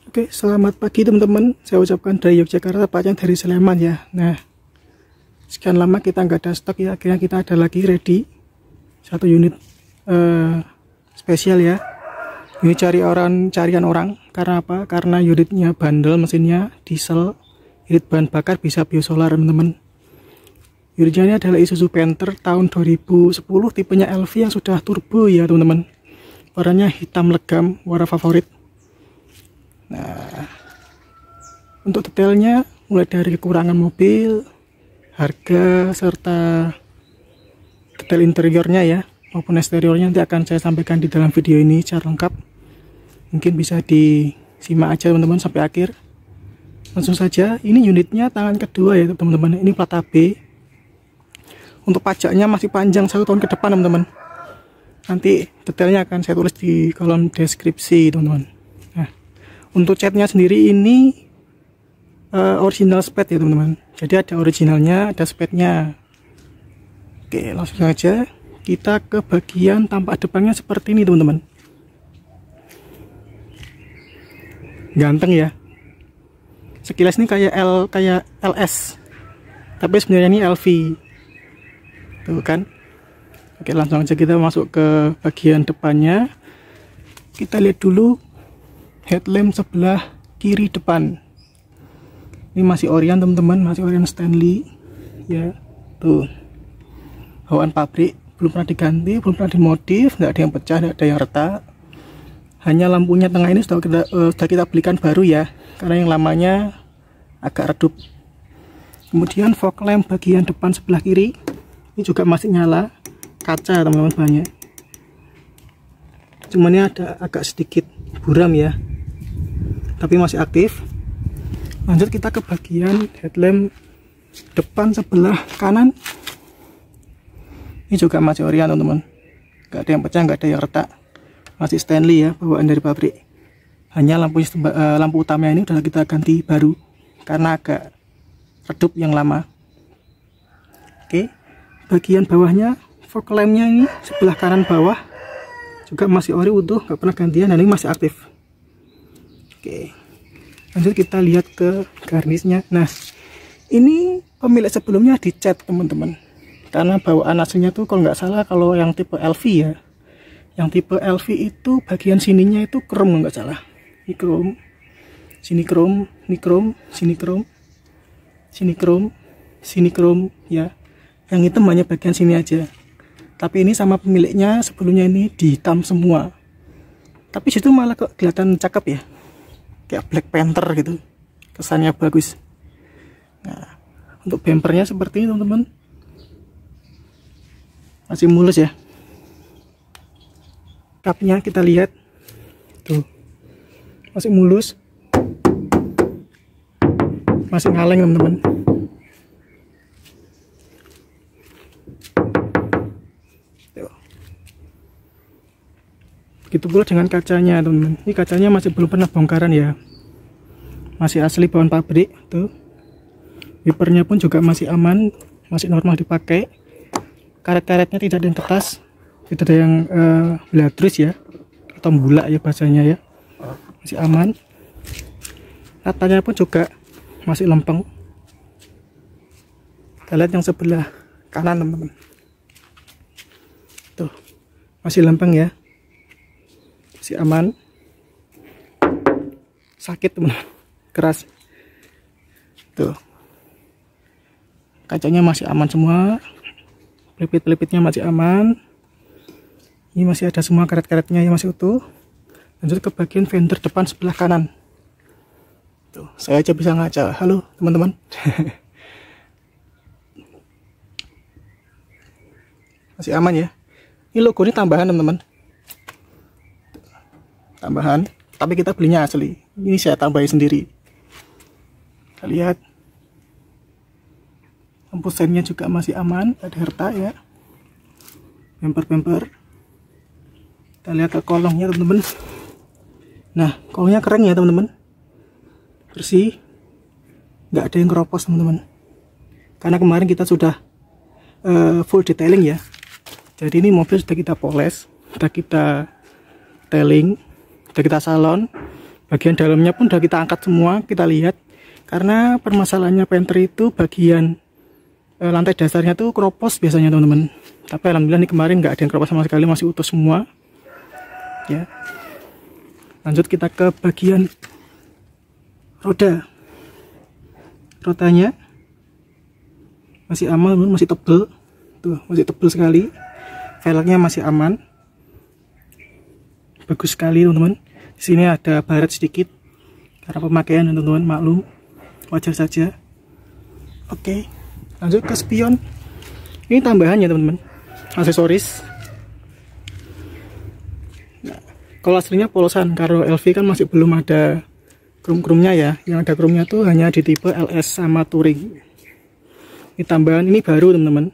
Oke, selamat pagi teman-teman. Saya ucapkan dari Yogyakarta, tepatnya dari Sleman ya. Nah, sekian lama kita nggak ada stok ya. Akhirnya kita ada lagi ready. Satu unit spesial ya. Ini carian orang. Karena apa? Karena unitnya bandel, mesinnya diesel. Unit bahan bakar bisa biosolar teman-teman. Unitnya ini adalah Isuzu Panther tahun 2010, tipenya LV yang sudah turbo ya teman-teman. Warnanya hitam legam, warna favorit. Nah, untuk detailnya mulai dari kekurangan mobil, harga, serta detail interiornya ya maupun eksteriornya nanti akan saya sampaikan di dalam video ini secara lengkap. Mungkin bisa disimak aja teman-teman sampai akhir. Langsung saja, ini unitnya tangan kedua ya teman-teman. Ini plat AB. Untuk pajaknya masih panjang 1 tahun ke depan teman-teman. Nanti detailnya akan saya tulis di kolom deskripsi teman-teman. Untuk catnya sendiri ini original spade ya teman-teman. Jadi ada originalnya, ada spade-nya. Oke, langsung saja kita ke bagian tampak depannya seperti ini teman-teman. Ganteng ya. Sekilas ini kayak LS. Tapi sebenarnya ini LV. Tuh kan. Oke, langsung aja kita masuk ke bagian depannya. Kita lihat dulu headlamp sebelah kiri depan. Ini masih Orion teman-teman, masih Orion Stanley ya. Tuh, bawaan pabrik, belum pernah diganti, belum pernah dimodif, nggak ada yang pecah, nggak ada yang retak. Hanya lampunya tengah ini sudah kita belikan baru ya, karena yang lamanya agak redup. Kemudian fog lamp bagian depan sebelah kiri ini juga masih nyala, kaca teman-teman banyak. Cuman ini ada agak sedikit buram ya, tapi masih aktif. Lanjut kita ke bagian headlamp depan sebelah kanan. Ini juga masih Orion teman-teman, nggak ada yang pecah, nggak ada yang retak, masih Stanley ya, bawaan dari pabrik. Hanya lampu utama ini udah kita ganti baru karena agak redup yang lama. Oke, bagian bawahnya fog lampnya ini sebelah kanan bawah juga masih ori utuh, nggak pernah gantian, dan ini masih aktif. Oke, lanjut kita lihat ke garnisnya. Nah, ini pemilik sebelumnya dicat teman-teman, karena bawaan aslinya tuh kalau nggak salah, kalau yang tipe LV ya, yang tipe LV itu bagian sininya itu krom nggak salah. Ini krom, sini krom, ini krom, sini krom, sini krom, sini krom ya. Yang hitam hanya bagian sini aja. Tapi ini sama pemiliknya sebelumnya ini dihitam semua. Tapi situ malah kok kelihatan cakep ya, kayak Black Panther gitu, kesannya bagus. Nah, untuk bumpernya seperti ini teman-teman, masih mulus ya. Kapnya kita lihat tuh, masih mulus, masih ngaleng teman-teman. Begitu pula dengan kacanya teman-teman. Ini kacanya masih belum pernah bongkaran ya, masih asli bawaan pabrik tuh. Wipernya pun juga masih aman, masih normal dipakai. Karet-karetnya tidak ada yang kertas, tidak ada yang bladrus ya, atau bulak ya bahasanya ya, masih aman. Ratanya pun juga masih lempeng. Kita lihat yang sebelah kanan teman-teman, tuh masih lempeng ya, masih aman. Sakit teman-teman, keras tuh. Kacanya masih aman semua, pelipit-pelipitnya masih aman. Ini masih ada semua karet-karetnya yang masih utuh. Lanjut ke bagian fender depan sebelah kanan. Tuh, saya aja bisa ngaca. Halo teman-teman. Masih aman ya. Ini logo ini tambahan teman-teman, tambahan, tapi kita belinya asli. Ini saya tambahin sendiri. Kita lihat lampu sennya juga masih aman, ada retak ya, bumper. Kita lihat ke kolongnya teman-teman. Nah, kolongnya keren ya teman-teman, bersih, nggak ada yang keropos teman-teman, karena kemarin kita sudah full detailing ya. Jadi ini mobil sudah kita poles, sudah kita detailing, sudah kita salon, Bagian dalamnya pun udah kita angkat semua, kita lihat. Karena permasalahannya pantry itu bagian lantai dasarnya tuh keropos biasanya teman-teman. Tapi alhamdulillah nih kemarin nggak ada yang keropos sama sekali, masih utuh semua. Ya. Lanjut kita ke bagian roda. Rodanya masih aman, masih tebel. Tuh, masih tebel sekali. Velgnya masih aman. Bagus sekali teman-teman. Di sini ada baret sedikit karena pemakaian teman-teman, maklum, wajar saja. Oke, lanjut ke spion. Ini tambahannya teman-teman, aksesoris. Nah, kalau aslinya polosan, karena LV kan masih belum ada krum-krumnya ya. Yang ada krumnya tuh hanya di tipe LS sama Touring. Ini tambahan, ini baru teman-teman.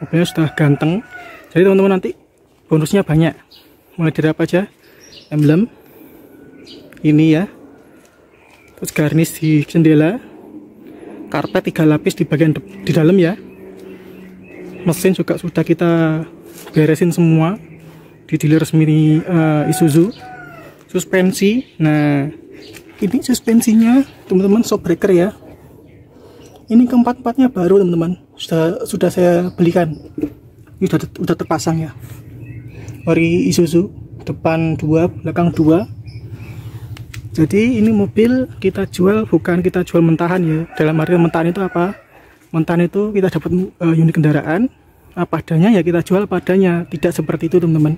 Mobilnya sudah ganteng. Jadi teman-teman nanti bonusnya banyak. Mulai dari apa aja? Emblem ini ya, terus garnish di jendela, karpet 3 lapis di bagian di dalam ya. Mesin juga sudah kita beresin semua di dealer resmi Isuzu. Suspensi, nah ini suspensinya teman-teman, shockbreaker ya. Ini keempat-empatnya baru teman-teman, sudah saya belikan. Ini udah terpasang ya. Ori Isuzu, depan 2, belakang 2. Jadi ini mobil kita jual, bukan kita jual mentahan ya. Dalam arti mentahan itu apa? Mentahan itu kita dapat unit kendaraan apa adanya ya, kita jual apa adanya. Tidak seperti itu teman-teman.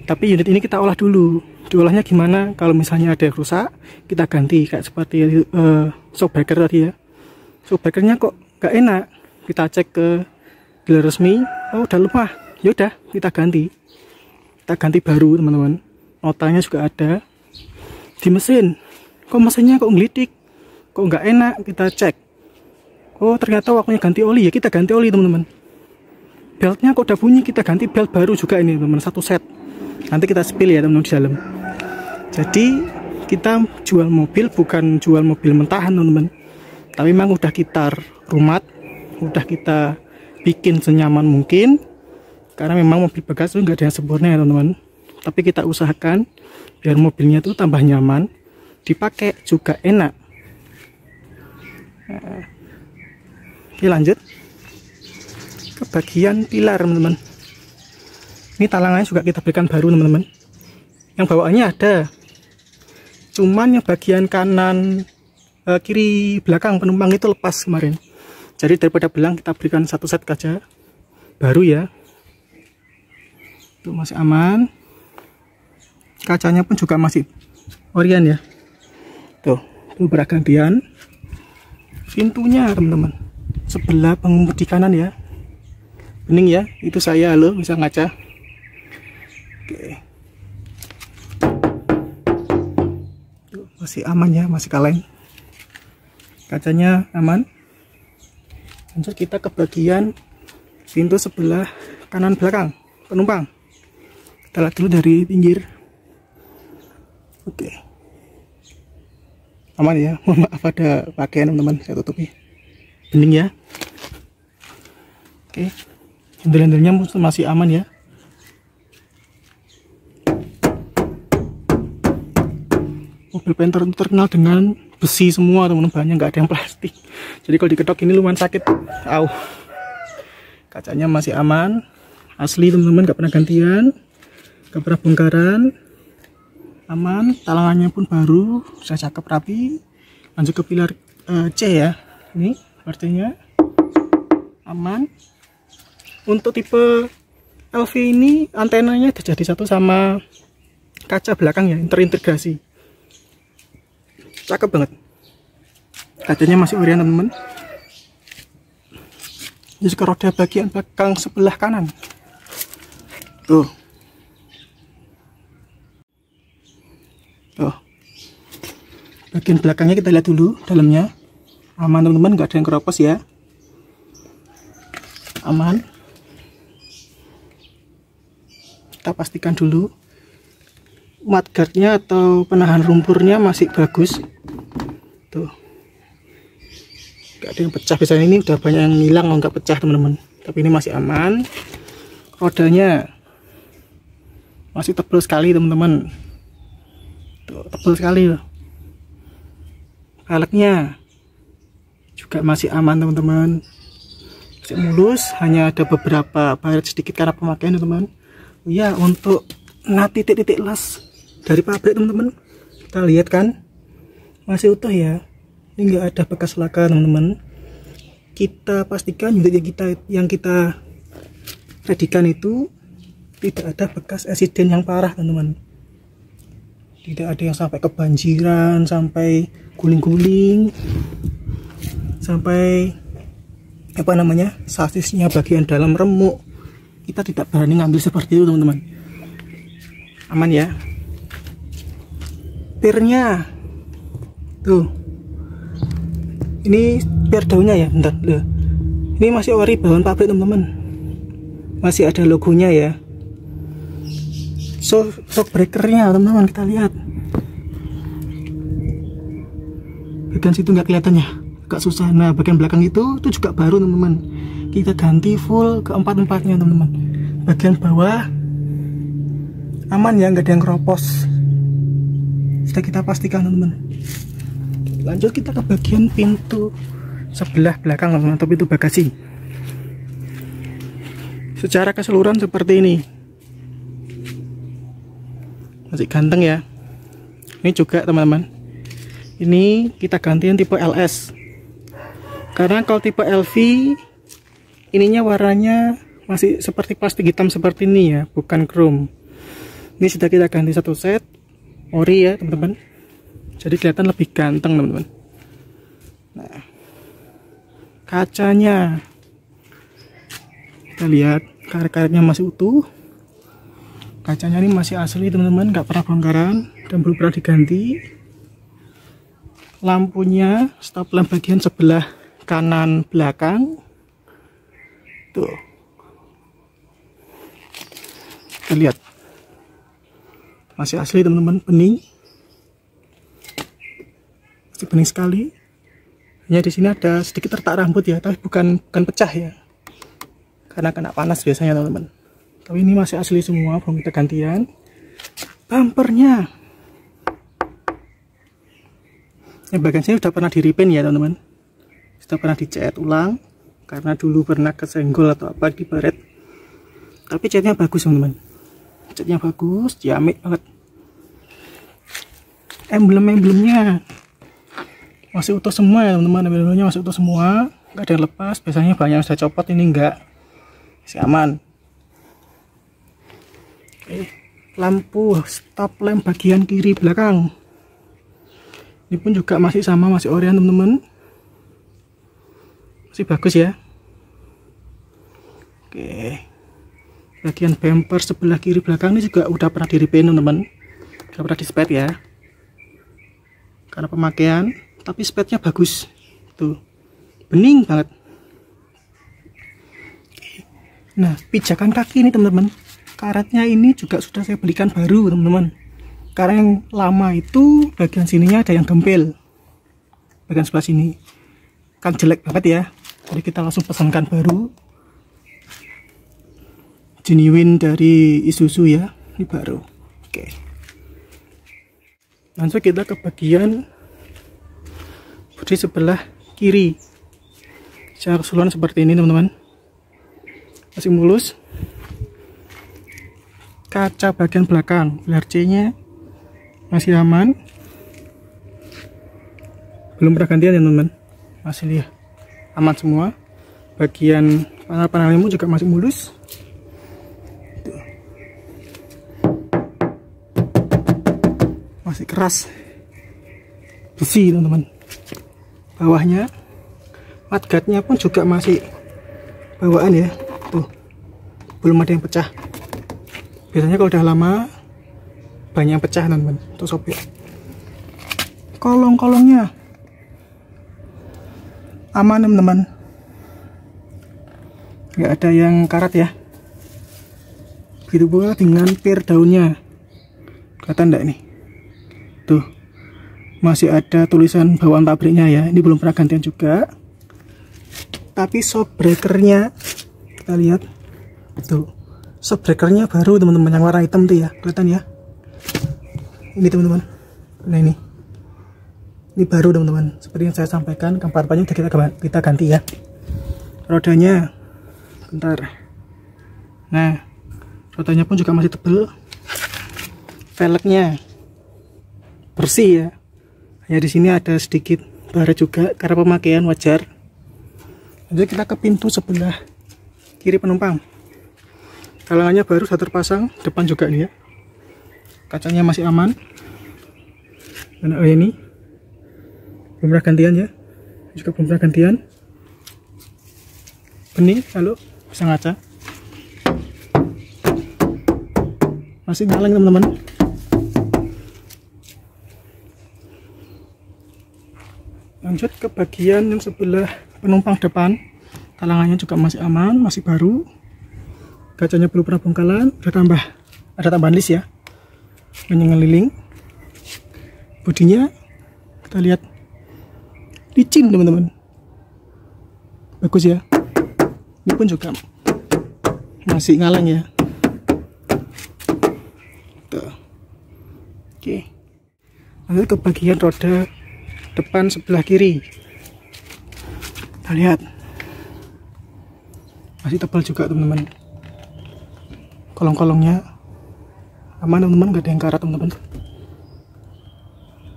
Tapi unit ini kita olah dulu. Diolahnya gimana? Kalau misalnya ada yang rusak, kita ganti. Kayak seperti shockbreaker tadi ya. Shockbreakernya kok gak enak, kita cek ke dealer resmi. Oh udah lemah, yaudah kita ganti. Kita ganti baru teman-teman. Notanya juga ada. Di mesin, kok mesinnya kok ngelidik, kok nggak enak, kita cek. Oh ternyata waktunya ganti oli ya, kita ganti oli teman-teman. Beltnya kok udah bunyi, kita ganti belt baru juga ini teman-teman, 1 set. Nanti kita spill ya teman-teman di dalam. Jadi kita jual mobil bukan jual mobil mentahan teman-teman, tapi memang udah kita rumat, udah kita bikin senyaman mungkin. Karena memang mobil bekas itu nggak ada yang sempurna ya teman-teman. Tapi kita usahakan biar mobilnya tuh tambah nyaman, dipakai juga enak. Nah, oke lanjut ke bagian pilar teman-teman. Ini talangannya juga kita berikan baru teman-teman. Yang bawaannya ada, cuman yang bagian kanan kiri belakang penumpang itu lepas kemarin. Jadi daripada belang kita berikan 1 set kaca baru ya. Itu masih aman. Kacanya pun juga masih Orion ya. Tuh, itu bergantian. Pintunya teman-teman, sebelah pengemudi kanan ya. Bening ya, itu saya loh bisa ngaca. Oke. Tuh, masih aman ya, masih kaleng. Kacanya aman. Lanjut kita ke bagian pintu sebelah kanan belakang penumpang. Kita lihat dulu dari pinggir. Oke, aman ya. Mohon maaf ada pakaian teman-teman, saya tutupi. Bening ya. Oke, handle-handlenya masih aman ya. Mobil Panther itu terkenal dengan besi semua teman-teman, bahannya nggak ada yang plastik. Jadi kalau diketok ini lumayan sakit. Au. Kacanya masih aman, asli teman-teman, nggak pernah gantian, nggak pernah bongkaran. Aman, talangannya pun baru, sudah cakep rapi. Lanjut ke pilar C ya. Ini artinya aman. Untuk tipe LV ini antenanya jadi satu sama kaca belakang ya, terintegrasi. Cakep banget. Kacanya masih Orion teman-teman. Ini juga roda bagian belakang sebelah kanan. Tuh. Bagian belakangnya kita lihat dulu, dalamnya aman teman-teman, nggak ada yang keropos ya, aman. Kita pastikan dulu mudguardnya atau penahan lumpurnya masih bagus. Tuh, nggak ada yang pecah. Biasanya ini udah banyak yang hilang, nggak pecah teman-teman, tapi ini masih aman. Rodanya masih tebal sekali teman-teman. Tuh. tebal sekali loh. Velgnya juga masih aman teman-teman, masih mulus, hanya ada beberapa baret sedikit karena pemakaian teman-teman. Ya, untuk titik-titik las dari pabrik teman-teman, kita lihat kan masih utuh ya, ini nggak ada bekas laka teman-teman. Kita pastikan unit yang kita redikan itu tidak ada bekas eksiden yang parah teman-teman, tidak ada yang sampai kebanjiran, sampai guling-guling, sampai apa namanya, sasisnya bagian dalam remuk. Kita tidak berani ngambil seperti itu teman-teman. Aman ya. Pirnya tuh, ini pir daunnya ya, bentar loh. Ini masih ori bawaan pabrik teman-teman, masih ada logonya ya. Shock breakernya teman-teman, kita lihat bagian situ nggak kelihatan ya, agak susah. Nah, bagian belakang itu juga baru teman-teman, kita ganti full ke empat-empatnya teman-teman. Bagian bawah aman ya, nggak ada yang keropos, sudah kita pastikan teman-teman. Lanjut kita ke bagian pintu sebelah belakang teman-teman, tapi itu bagasi. Secara keseluruhan seperti ini, masih ganteng ya. Ini juga teman-teman, ini kita gantiin tipe LS, karena kalau tipe LV ininya warnanya masih seperti plastik hitam seperti ini ya, bukan chrome. Ini sudah kita ganti satu set ori ya teman-teman, jadi kelihatan lebih ganteng teman-teman. Nah, kacanya kita lihat karet-karetnya masih utuh, kacanya ini masih asli teman-teman, nggak pernah bongkaran dan belum pernah diganti. Lampunya stop lamp bagian sebelah kanan belakang tuh, kita lihat masih asli teman-teman, bening, masih bening sekali. Hanya di sini ada sedikit retak rambut ya, tapi bukan pecah ya, karena kena panas biasanya teman-teman. Tapi ini masih asli semua, belum kita gantian. Bumpernya, yang bagian sini sudah pernah di repaint ya teman-teman, sudah pernah dicat ulang karena dulu pernah kesenggol atau apa di baret. Tapi catnya bagus teman-teman, catnya bagus, ciamik banget. Emblem-emblemnya masih utuh semua ya teman-teman, emblemnya masih utuh semua, nggak ada yang lepas. Biasanya banyak yang sudah copot, ini enggak, masih aman. Oke, lampu stop lamp bagian kiri belakang ini pun juga masih sama, masih oranye teman-teman, masih bagus ya. Oke, bagian bumper sebelah kiri belakang ini juga udah pernah di repaint teman-teman, udah pernah di spet ya, karena pemakaian. Tapi spetnya bagus tuh, bening banget. Nah, pijakan kaki ini teman-teman, karetnya ini juga sudah saya belikan baru teman-teman, karena yang lama itu bagian sininya ada yang gempil, bagian sebelah sini kan jelek banget ya, jadi kita langsung pesankan baru, genuine dari Isuzu ya, ini baru. Oke, langsung kita ke bagian bodi sebelah kiri. Secara keseluruhan seperti ini teman-teman, masih mulus. Kaca bagian belakang LRC nya masih aman, belum pernah gantian ya teman-teman, masih lihat aman semua. Bagian panel-panel lemu juga masih mulus. Masih keras besi teman-teman. Bawahnya mudguardnya pun juga masih bawaan ya, tuh belum ada yang pecah. Biasanya kalau udah lama banyak yang pecah teman-teman, tuh sobek. Kolong-kolongnya aman teman-teman, nggak ada yang karat ya. Begitu pula dengan pir daunnya, kelihatan enggak nih, tuh masih ada tulisan bawaan pabriknya ya, ini belum pernah gantian juga. Tapi shock breakernya kita lihat tuh, shock breakernya baru teman-teman, yang warna hitam tuh ya, kelihatan ya, ini teman-teman, Nah ini baru teman-teman, seperti yang saya sampaikan, kampar depannya udah kita ganti ya. Rodanya bentar. Nah, rodanya pun juga masih tebel. Velgnya bersih ya. Hanya di sini ada sedikit bara juga karena pemakaian wajar. Lanjut kita ke pintu sebelah kiri penumpang. Galangannya baru sudah terpasang, depan juga nih ya. Kacanya masih aman. Dan ini belum pernah gantian ya, juga belum pernah gantian. Bening, halo, bisa ngaca. Masih nyala teman-teman. Lanjut ke bagian yang sebelah penumpang depan. Talangannya juga masih aman, masih baru. Kacanya belum pernah bongkalan, ada tambahan list ya. Menyengeliling. Bodinya kita lihat licin teman-teman, bagus ya. Ini pun juga masih ngaleng ya. Tuh. Oke, lanjut ke bagian roda depan sebelah kiri. Kita lihat masih tebal juga teman-teman. Kolong-kolongnya aman teman-teman, gak ada yang karat teman-teman.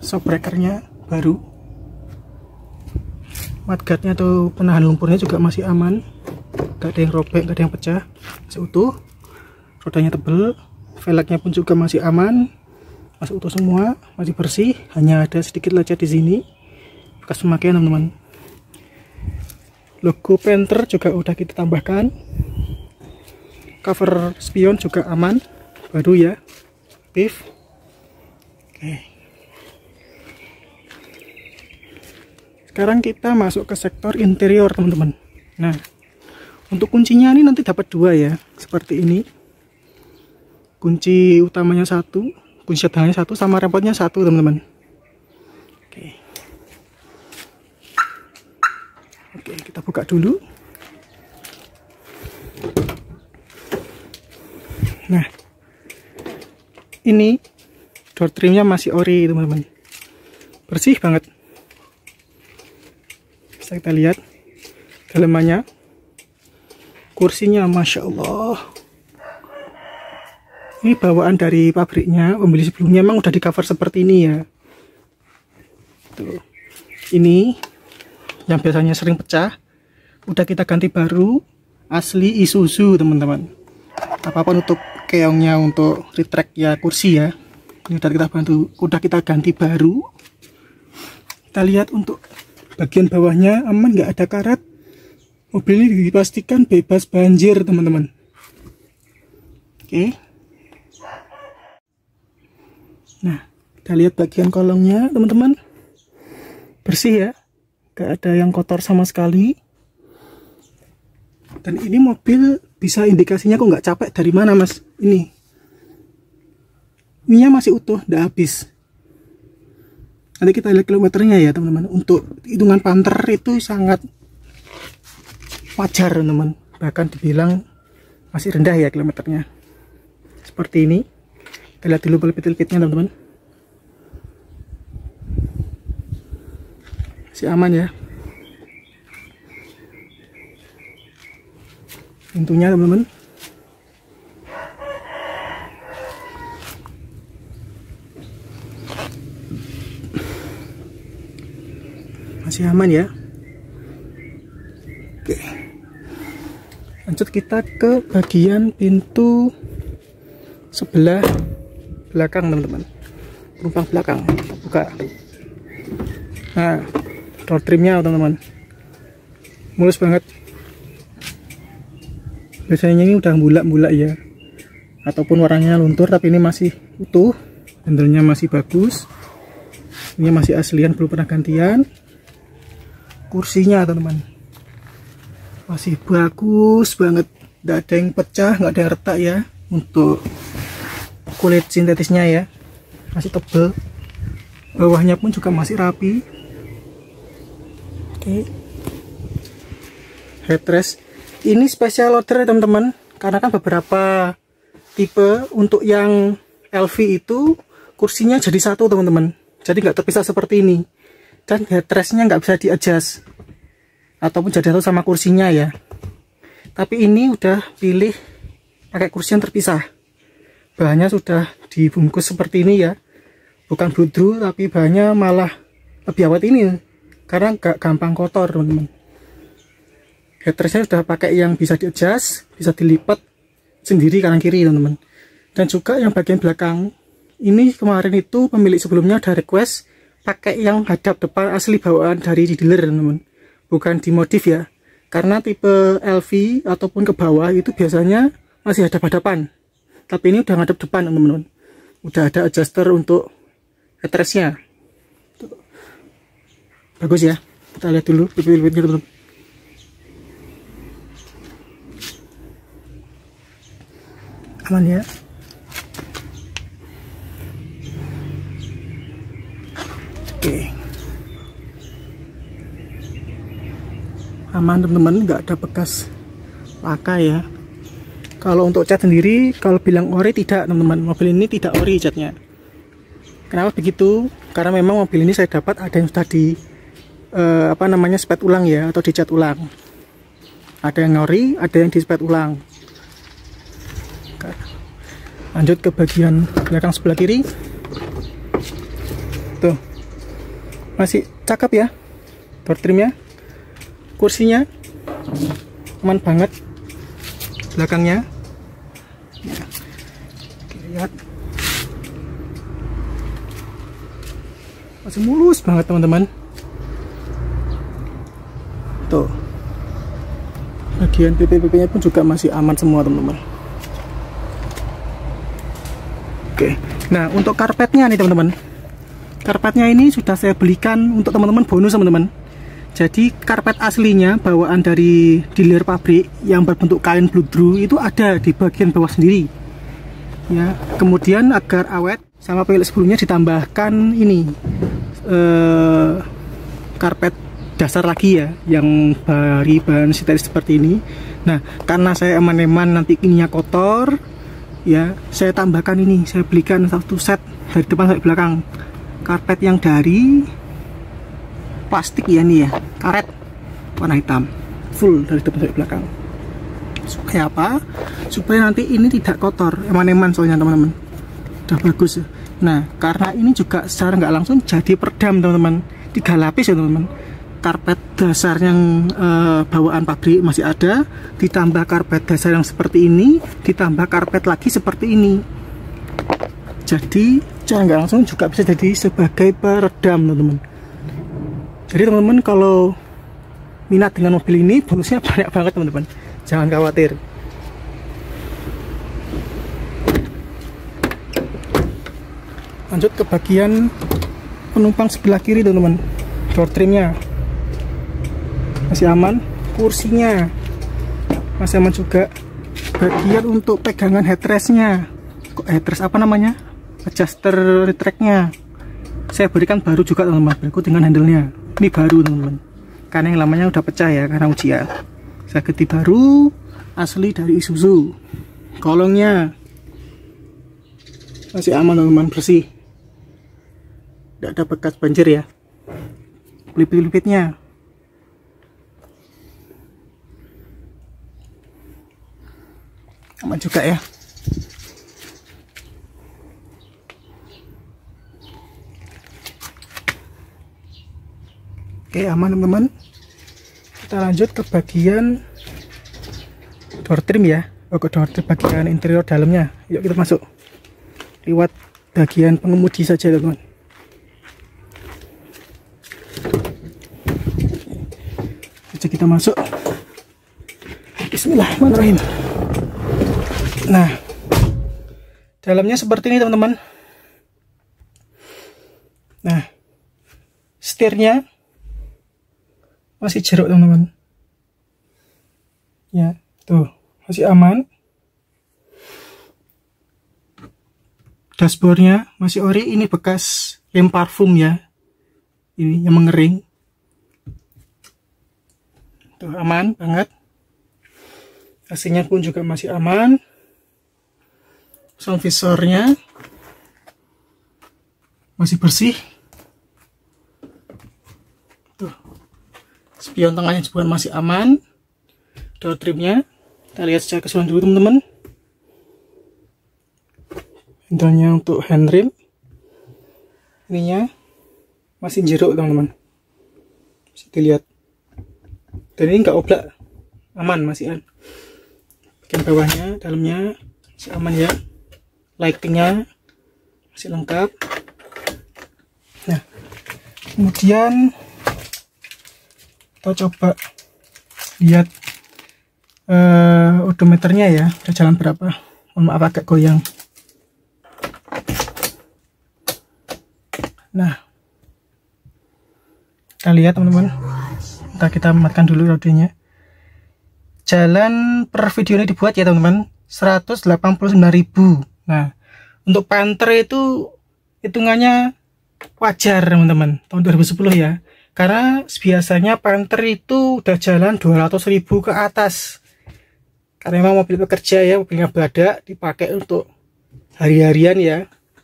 Shock breakernya baru. Mudguardnya atau penahan lumpurnya juga masih aman, gak ada yang robek, gak ada yang pecah, masih utuh. Rodanya tebel, velgnya pun juga masih aman, masih utuh semua, masih bersih. Hanya ada sedikit lecet di sini, bekas pemakaian teman-teman. Logo Panther juga udah kita tambahkan. Cover spion juga aman, baru ya, aktif. Oke. Sekarang kita masuk ke sektor interior teman-teman. Nah, untuk kuncinya ini nanti dapat dua ya, seperti ini. Kunci utamanya satu, kunci cadangannya satu, sama remote-nya satu teman-teman. Oke, kita buka dulu. Nah, ini door trimnya masih ori teman-teman, bersih banget. Kita lihat dalamannya, kursinya masya Allah. Ini bawaan dari pabriknya, pembeli sebelumnya emang udah di cover seperti ini ya. Tuh. Ini yang biasanya sering pecah, udah kita ganti baru, asli Isuzu teman-teman. Apapun untuk keongnya, untuk retract ya kursi ya, ini udah kita ganti baru. Kita lihat untuk bagian bawahnya aman, nggak ada karat. Mobil ini dipastikan bebas banjir teman-teman. Oke. Nah, kita lihat bagian kolongnya teman-teman, bersih ya, nggak ada yang kotor sama sekali. Dan ini mobil bisa indikasinya kok nggak capek dari mana mas. Ininya masih utuh, nggak habis. Nanti kita lihat kilometernya ya teman-teman. Untuk hitungan Panther itu sangat wajar teman-teman, bahkan dibilang masih rendah ya kilometernya. Seperti ini. Kita lihat dulu pelipit-pelipitnya teman-teman. Masih aman ya. Pintunya teman-teman. Masih aman ya. Oke, lanjut kita ke bagian pintu sebelah belakang teman-teman, penumpang belakang. Kita buka. Nah, door trimnya teman-teman mulus banget. Biasanya ini udah bulak-bulak ya, ataupun warnanya luntur, tapi ini masih utuh, handle-nya masih bagus. Ini masih aslian, belum pernah gantian. Kursinya teman-teman masih bagus banget, nggak ada yang pecah, nggak ada yang retak ya. Untuk kulit sintetisnya ya, masih tebel. Bawahnya pun juga masih rapi. Oke. Headrest ini special order ya teman-teman, karena kan beberapa tipe untuk yang LV itu kursinya jadi satu teman-teman. jadi nggak terpisah seperti ini. Dan headrestnya nggak bisa di-adjust ataupun jatuh sama kursinya ya. Tapi ini udah pilih pakai kursi yang terpisah. Bahannya sudah dibungkus seperti ini ya, bukan bludru, tapi bahannya malah lebih awet ini karena nggak gampang kotor teman-teman. Headrestnya sudah pakai yang bisa di-adjust, bisa dilipat sendiri kanan kiri teman-teman. Dan juga yang bagian belakang ini kemarin itu pemilik sebelumnya ada request pakai yang hadap depan asli bawaan dari dealer teman-teman, bukan dimodif ya, karena tipe LV ataupun ke bawah itu biasanya masih hadap-hadapan, tapi ini udah ngadep depan teman-teman, udah ada adjuster untuk headrestnya. Bagus ya, kita lihat dulu pipit-pipitnya teman-teman. Aman ya. Oke, aman teman-teman, nggak ada bekas laka ya. Kalau untuk cat sendiri, kalau bilang ori tidak teman-teman, mobil ini tidak ori catnya. Kenapa begitu? Karena memang mobil ini saya dapat ada yang sudah di spet ulang ya, atau dicat ulang. Ada yang ori, ada yang di spet ulang. Lanjut ke bagian belakang sebelah kiri. Tuh, masih cakep ya door trimnya, kursinya aman banget, belakangnya ya. Lihat masih mulus banget teman-teman. Tuh, bagian PP nya pun juga masih aman semua teman-teman. Oke, nah untuk karpetnya nih teman-teman, karpetnya ini sudah saya belikan untuk teman-teman bonus teman-teman. Jadi karpet aslinya bawaan dari dealer pabrik yang berbentuk kain bludru itu ada di bagian bawah sendiri ya. Kemudian agar awet sama pemilik sebelumnya ditambahkan ini karpet dasar lagi ya, yang dari bahan sintetis seperti ini. Nah, karena saya eman-eman nanti ininya kotor ya, saya tambahkan ini, saya belikan satu set dari depan sampai belakang karpet yang dari plastik ya, ini ya, karet warna hitam full dari depan sampai belakang. Supaya apa? Supaya nanti ini tidak kotor, eman-eman soalnya teman-teman, udah bagus ya. Nah, karena ini juga secara nggak langsung jadi peredam teman-teman, 3 lapis ya teman-teman. Karpet dasar yang bawaan pabrik masih ada, ditambah karpet dasar yang seperti ini, ditambah karpet lagi seperti ini. Jadi secara nggak langsung juga bisa jadi sebagai peredam teman-teman. Jadi teman-teman kalau minat dengan mobil ini, bonusnya banyak banget teman-teman, jangan khawatir. Lanjut ke bagian penumpang sebelah kiri teman-teman. Door trimnya masih aman, kursinya masih aman juga. Bagian untuk pegangan headrestnya, headrest apa namanya, adjuster retract-nya saya berikan baru juga teman-teman, berikut dengan handle-nya. Ini baru teman-teman, karena yang lamanya udah pecah ya karena ujian. Saya ganti baru, asli dari Isuzu. Kolongnya masih aman teman-teman, bersih, tidak ada bekas banjir ya. Lipit-lipitnya aman juga ya. Oke, aman teman-teman. Kita lanjut ke bagian door trim ya. Ke door trim bagian interior dalamnya. Yuk kita masuk lewat bagian pengemudi saja teman-teman. Jadi kita masuk. Bismillahirrahmanirrahim. Nah, dalamnya seperti ini teman-teman. Nah, setirnya masih jeruk teman-teman ya, tuh masih aman. Dashboardnya masih ori, ini bekas lem parfum ya, ini yang mengering, tuh aman banget. AC-nya pun juga masih aman. Sound visornya masih bersih, Spion tengahnya juga masih aman. Door trimnya kita lihat secara keseluruhan dulu teman-teman. Handle-nya untuk handrim, ininya masih jeruk teman-teman, bisa dilihat. Dan ini nggak oblak, aman, masih aman. Bagian bawahnya, dalamnya masih aman ya. Lightingnya masih lengkap. Nah, kemudian kita coba lihat odometernya ya, udah jalan berapa. Mohon maaf agak goyang. Nah, kita lihat teman-teman. Kita matikan dulu radionya. Jalan per video ini dibuat ya teman-teman 189.000. Nah, untuk Panther itu hitungannya wajar teman-teman, tahun 2010 ya. Karena biasanya Panther itu udah jalan 200.000 ke atas. Karena memang mobil pekerja ya, mobilnya badak, dipakai untuk hari-harian ya.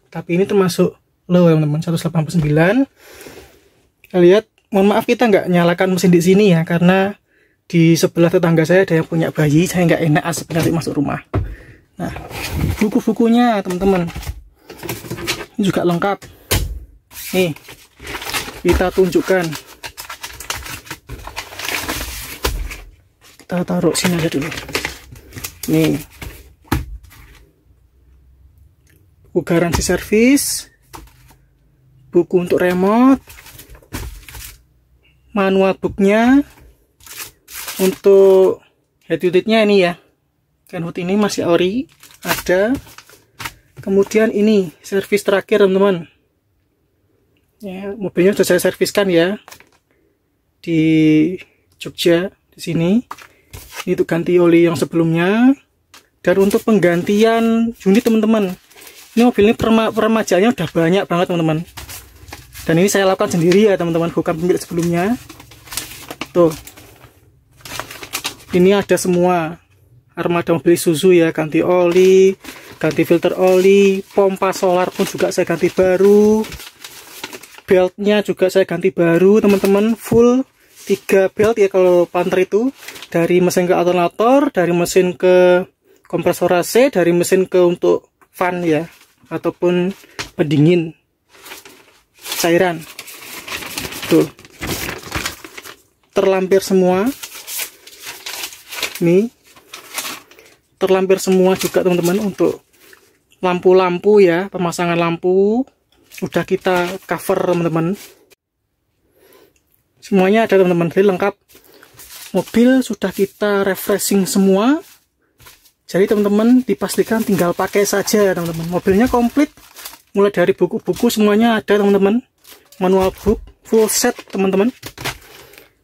Tapi ini termasuk low teman-teman, 189. Kita lihat, mohon maaf kita nggak nyalakan mesin di sini ya, karena di sebelah tetangga saya ada yang punya bayi, saya nggak enak sebenarnya masuk rumah. Nah, buku-bukunya teman-teman ini juga lengkap. Nih, kita tunjukkan. Kita taruh sini aja dulu. Nih, buku garansi servis, buku untuk remote, manual booknya, untuk head unitnya ini ya, Kenwood ini masih ori ada. Kemudian ini servis terakhir teman-teman ya, mobilnya sudah saya serviskan ya di Jogja di sini. Ini untuk ganti oli yang sebelumnya, dan untuk penggantian unit teman-teman, ini mobil ini peremajanya udah banyak banget teman-teman. Dan ini saya lakukan sendiri ya teman-teman, bukan pemilik sebelumnya. Tuh, ini ada semua armada mobil Isuzu ya, ganti oli, ganti filter oli, pompa solar pun juga saya ganti baru, beltnya juga saya ganti baru teman-teman, full 3 belt ya kalau Panther itu, dari mesin ke alternator, dari mesin ke kompresor AC, dari mesin ke untuk fan ya, ataupun pendingin cairan. Tuh, terlampir semua. Nih, terlampir semua juga teman-teman. Untuk lampu-lampu ya, pemasangan lampu udah kita cover teman-teman. Semuanya ada teman-teman, jadi lengkap. Mobil sudah kita refreshing semua. Jadi teman-teman dipastikan tinggal pakai saja teman-teman. Mobilnya komplit, mulai dari buku-buku semuanya ada teman-teman. Manual book full set teman-teman.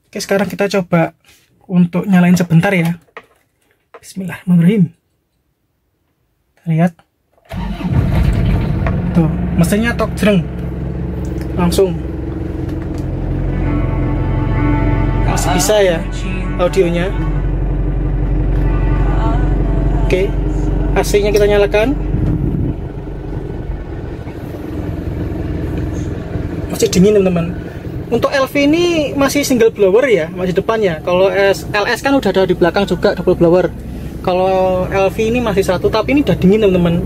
Oke, sekarang kita coba untuk nyalain sebentar ya. Bismillahirrahmanirrahim. Lihat tuh, mesinnya tok jreng langsung. Masih bisa ya audionya. Oke, AC nya kita nyalakan. Masih dingin teman-teman. Untuk LV ini masih single blower ya, masih depannya. Kalau LS kan udah ada di belakang juga double blower. Kalau LV ini masih satu, tapi ini udah dingin teman-teman.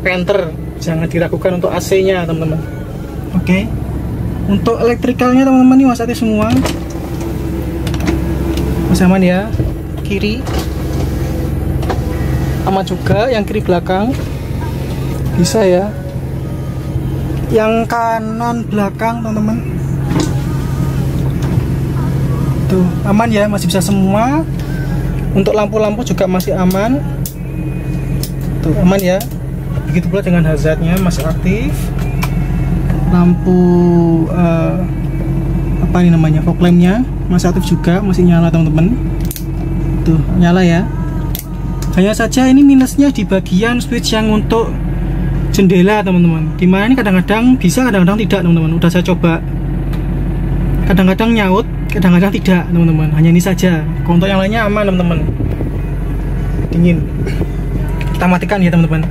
Panther, jangan diragukan untuk AC nya teman-teman. Oke, untuk elektrikalnya teman-teman ini masih aktif semua, masih aman ya. Kiri aman juga, yang kiri belakang bisa ya, yang kanan belakang teman-teman tuh aman ya, masih bisa semua. Untuk lampu-lampu juga masih aman tuh, aman ya. Begitu pula dengan hazardnya masih aktif. Lampu apa ini namanya, fog lampnya masih aktif juga, masih nyala teman-teman. Tuh nyala ya. Hanya saja ini minusnya di bagian switch yang untuk jendela teman-teman, dimana ini kadang-kadang bisa, kadang-kadang tidak teman-teman. Udah saya coba, kadang-kadang nyaut, kadang-kadang tidak teman-teman. Hanya ini saja. Untuk yang lainnya aman teman-teman. Dingin. Kita matikan ya teman-teman,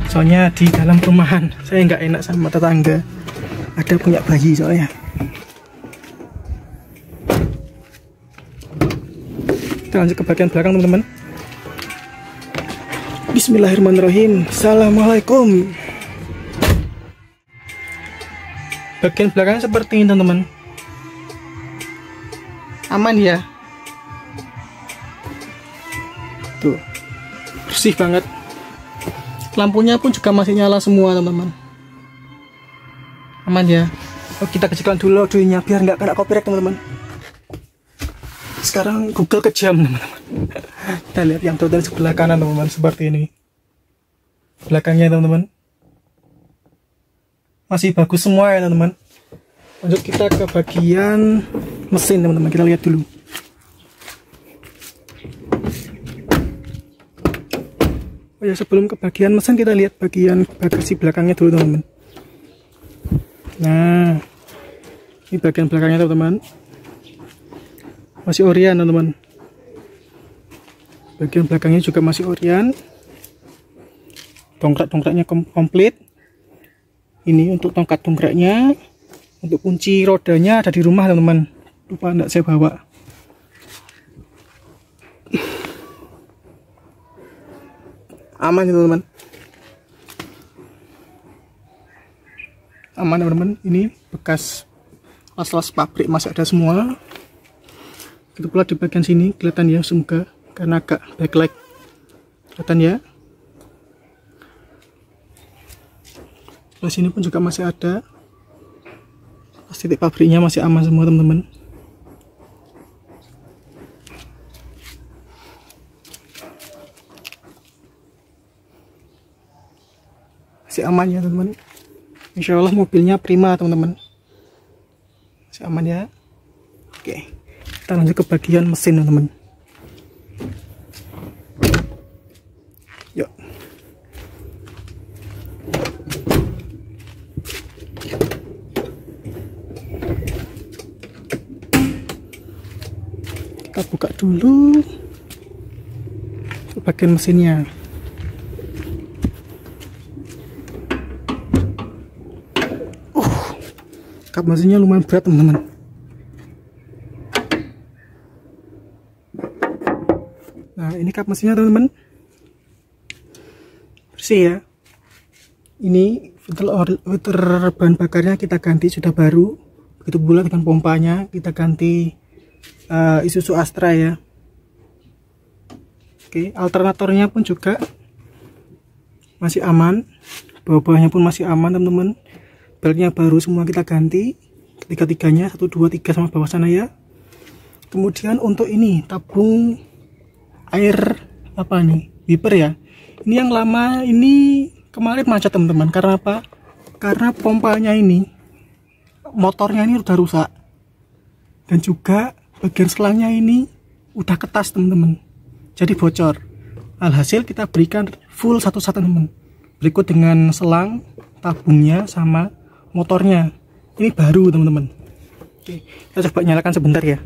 soalnya di dalam perumahan saya nggak enak sama tetangga, ada punya bayi soalnya. Kita lanjut ke bagian belakang teman-teman. Bismillahirrahmanirrahim. Assalamualaikum. Bagian belakangnya seperti ini teman-teman. Aman ya. Tuh, bersih banget. Lampunya pun juga masih nyala semua teman-teman. Aman ya. Oh, kita kecilkan dulu audionya biar nggak kena copyright teman-teman. Sekarang Google kejam teman-teman. Kita lihat yang total sebelah kanan teman-teman, seperti ini. Belakangnya teman-teman masih bagus semua ya teman-teman. Lanjut kita ke bagian mesin teman-teman, kita lihat dulu. Oh ya, sebelum ke bagian mesin kita lihat bagian bagasi belakangnya dulu teman-teman. Nah, ini bagian belakangnya teman-teman, masih orian teman-teman. Bagian belakangnya juga masih orian. Dongkrak-dongkraknya komplit. Ini untuk tongkat dongkraknya. Untuk kunci rodanya ada di rumah teman-teman, lupa enggak saya bawa. Aman ya teman-teman, aman teman-teman. Ini bekas las-las pabrik masih ada semua. Itu pula di bagian sini kelihatan ya, semoga karena agak backlight kelihatan ya. Di sini pun juga masih ada. Titik pabriknya masih aman semua teman-teman. Masih aman ya teman-teman. Insya Allah mobilnya prima teman-teman. Masih aman ya. Oke, kita lanjut ke bagian mesin teman-teman. Yuk. Kita buka dulu bagian mesinnya. Kap mesinnya lumayan berat teman-teman. Nah, ini kap mesinnya teman-teman, bersih ya. Ini filter bahan bakarnya kita ganti, sudah baru. Begitu pula dengan pompanya kita ganti Isuzu Astra ya. Oke, alternatornya pun juga masih aman, bawah-bawahnya pun masih aman teman-teman. Beltnya baru semua kita ganti, ketiga-tiganya 1, 2, 3 sama bawah sana ya. Kemudian untuk ini tabung air apa nih, wiper ya. Ini yang lama ini kemarin macet teman-teman. Karena apa? Karena pompanya ini, motornya ini udah rusak, dan juga bagian selangnya ini udah ketas teman-teman, jadi bocor. Alhasil kita berikan full satu-satu teman-teman. Berikut dengan selang, tabungnya sama motornya. Ini baru teman-teman. Oke, kita coba nyalakan sebentar ya.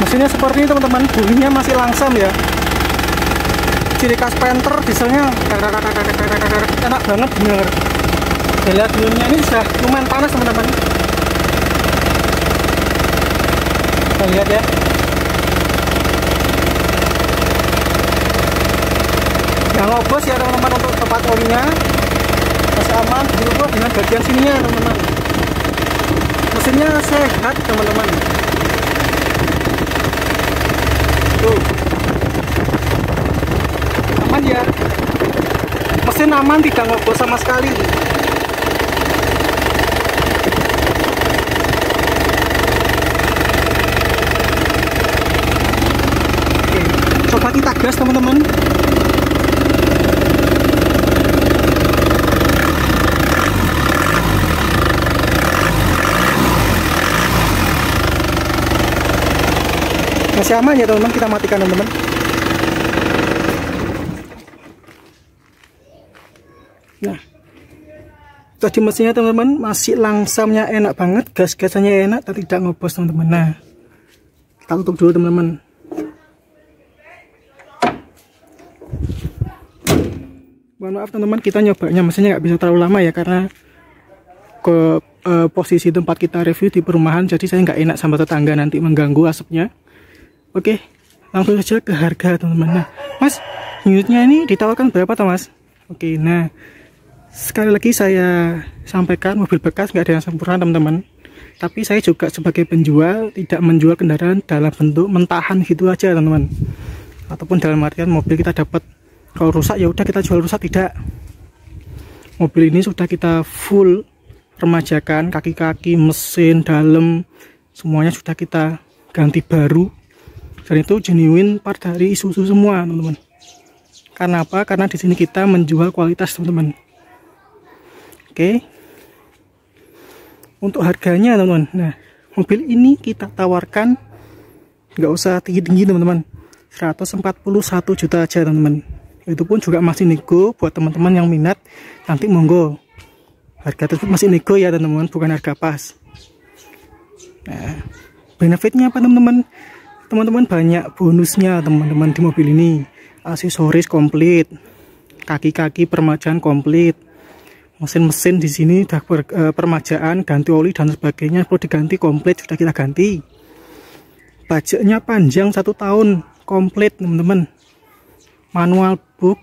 Mesinnya seperti ini teman-teman, bunyinya masih langsam ya. Ciri khas Panther, dieselnya enak banget bener. Lihat bunyinya ini sudah lumayan panas teman-teman. Kita lihat ya. Yang ngobos ya teman-teman untuk tempat olinya masih aman. Begitu dengan bagian sininya teman-teman. Mesinnya sehat teman-teman. Tuh, aman ya, mesin aman, tidak ngobos sama sekali. Oke, coba kita gas teman-teman. Masih aman ya teman-teman, kita matikan teman-teman. Nah, tadi mesinnya teman-teman masih langsamnya enak banget, gas-gasannya enak, tapi tidak ngobos teman-teman. Nah, kita tutup dulu teman-teman. Mohon maaf teman-teman, kita nyobanya mesinnya nggak bisa terlalu lama ya, karena ke posisi tempat kita review di perumahan, jadi saya nggak enak sama tetangga nanti mengganggu asapnya. Oke, langsung saja ke harga teman-teman. Nah mas, unitnya ini ditawarkan berapa toh mas? Oke, nah sekali lagi saya sampaikan, mobil bekas nggak ada yang sempurna teman-teman, tapi saya juga sebagai penjual tidak menjual kendaraan dalam bentuk mentahan gitu aja teman-teman, ataupun dalam artian mobil kita dapat kalau rusak ya udah kita jual rusak, tidak. Mobil ini sudah kita full remajakan, kaki-kaki, mesin, dalam semuanya sudah kita ganti baru, dan itu genuine part dari Isuzu semua teman-teman. Karena apa? Karena di sini kita menjual kualitas teman-teman. Oke, untuk harganya teman-teman, nah mobil ini kita tawarkan nggak usah tinggi-tinggi teman-teman, 141 juta aja teman-teman. Itu pun juga masih nego buat teman-teman yang minat, nanti monggo. Harga tersebut masih nego ya teman-teman, bukan harga pas. Nah, benefitnya apa teman-teman? Teman-teman banyak bonusnya teman-teman di mobil ini. Aksesoris komplit, kaki-kaki permajaan komplit, mesin-mesin di sini udah permajaan, ganti oli dan sebagainya perlu diganti komplit, sudah kita ganti. Pajaknya panjang 1 tahun komplit teman-teman. Manual book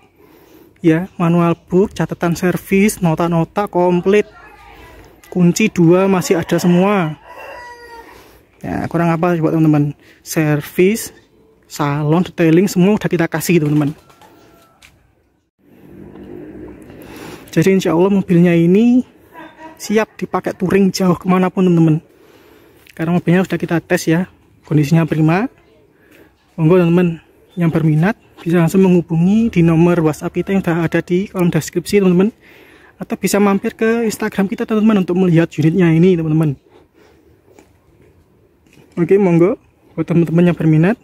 ya, manual book, catatan servis, nota-nota komplit, kunci 2 masih ada semua ya. Kurang apa buat teman-teman, servis, salon, detailing semua udah kita kasih teman-teman. Jadi insya Allah mobilnya ini siap dipakai touring jauh kemanapun teman-teman, karena mobilnya sudah kita tes ya, kondisinya prima. Monggo teman-teman yang berminat bisa langsung menghubungi di nomor WhatsApp kita yang sudah ada di kolom deskripsi teman-teman, atau bisa mampir ke Instagram kita teman-teman untuk melihat unitnya ini teman-teman. Oke, monggo buat teman-teman yang berminat.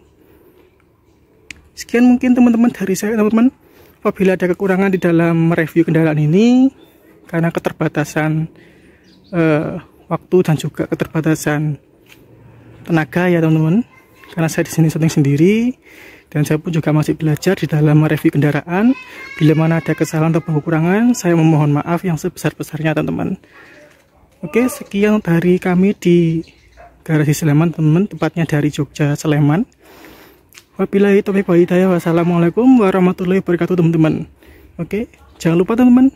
Sekian mungkin teman-teman dari saya teman-teman. Apabila ada kekurangan di dalam review kendaraan ini karena keterbatasan waktu dan juga keterbatasan tenaga ya teman-teman, karena saya di sini syuting sendiri dan saya pun juga masih belajar di dalam review kendaraan. Bila mana ada kesalahan atau kekurangan, saya memohon maaf yang sebesar-besarnya teman-teman. Oke, sekian dari kami di Garasi Sleman teman-teman, tepatnya dari Jogja Sleman. Wabillahi taufiq wal hidayah. Wassalamualaikum warahmatullahi wabarakatuh teman-teman. Oke, jangan lupa teman-teman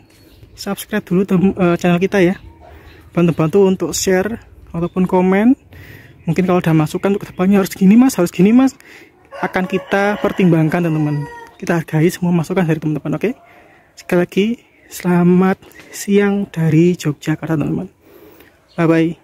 subscribe dulu channel kita ya. Bantu-bantu untuk share ataupun komen. Mungkin kalau ada masukan untuk kedepannya harus gini mas, akan kita pertimbangkan teman-teman. Kita hargai semua masukan dari teman-teman. Oke, sekali lagi selamat siang dari Yogyakarta teman-teman. Bye bye.